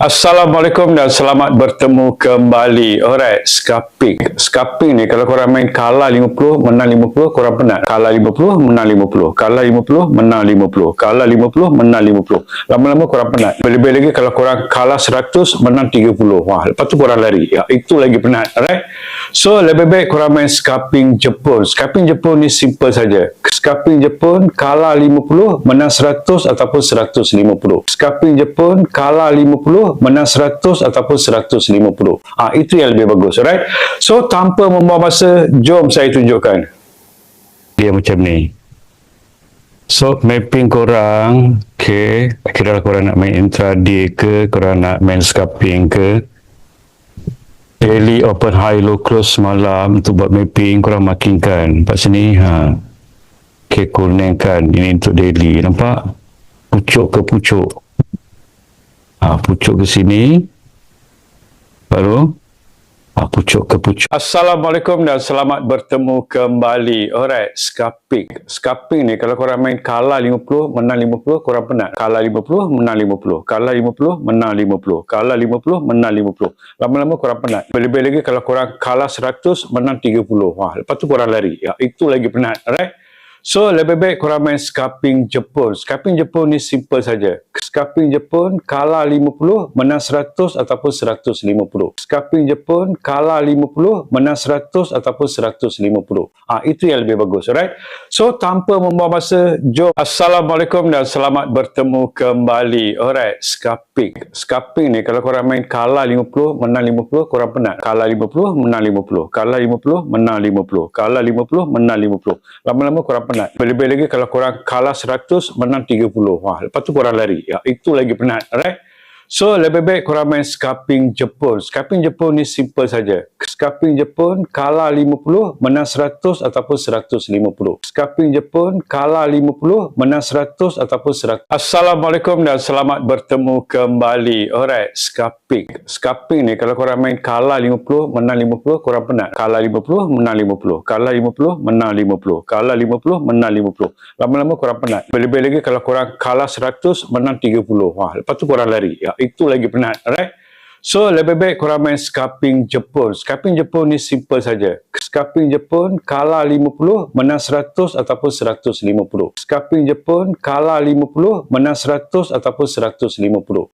Assalamualaikum dan selamat bertemu kembali. Alright, scalping. Scalping ni kalau korang main kalah 50, menang 50, korang penat. Kalah 50, menang 50. Kalah 50, menang 50. Kalah 50, menang 50. Lama-lama korang penat. Lebih lagi kalau korang kalah 100, menang 30. Wah, lepas tu korang lari. Ya, itu lagi penat. Alright. So, lebih baik korang main scalping Jepun. Scalping Jepun ni simple saja. Scalping Jepun kalah 50, menang 100 ataupun 150. Scalping Jepun kalah 50, menang 100 ataupun 150. Itu yang lebih bagus, alright? So, tanpa membuang masa, jom saya tunjukkan. Dia macam ni. So, mapping korang, okay, kira korang nak main intraday ke, korang nak main scalping ke, daily open high low close malam untuk buat mapping, korang markingkan. Lepas sini, okay, kuningkan. Ini untuk daily, nampak? Pucuk ke pucuk. Pucuk ke sini, baru pucuk ke pucuk. Assalamualaikum dan selamat bertemu kembali. Alright, scalping. Scalping ni kalau korang main kalah 50, menang 50, korang penat. Kalah 50, menang 50. Kalah 50, menang 50. Kalah 50, menang 50. Lama-lama korang penat. Lebih lagi kalau korang kalah 100, menang 30. Wah, lepas tu korang lari. Ya, itu lagi penat. Alright. So, lebih baik korang main scalping Jepun. Scalping Jepun ni simple saja. Scalping Jepun kalah 50, menang 100 ataupun 150. Scalping Jepun kalah 50, menang 100 ataupun 150. Itu yang lebih bagus, alright? So, tanpa membuang masa, jom. Assalamualaikum dan selamat bertemu kembali. Alright, scalping. Scalping ni kalau korang main kalah 50, menang 50, korang penat. Kalah 50, menang 50. Kalah 50, menang 50. Kalah 50, menang 50. Lama-lama korang penat. Lebih lagi kalau korang kalah 100, menang 30. Wah, lepas tu korang lari. Ya, itu lagi penat, alright? So, lebih baik korang main scalping Jepun. Scalping Jepun ni simple saja. Scalping Jepun kalah 50, menang 100 ataupun 150. Scalping Jepun kalah 50, menang 100 ataupun 100. Assalamualaikum dan selamat bertemu kembali. Alright, scalping. Scalping ni kalau korang main kalah 50, menang 50, korang penat. Kalah 50, menang 50. Kalah 50, menang 50. Kalah 50, menang 50. Lama-lama korang penat. Lebih lagi kalau korang kalah 100, menang 30. Wah, lepas tu korang lari. Ya, itu lagi penat, alright? So, lebih baik korang main scalping Jepun. Scalping Jepun ni simple saja. Scalping Jepun kalah 50, menang 100 ataupun 150. Scalping Jepun kalah 50, menang 100 ataupun 150.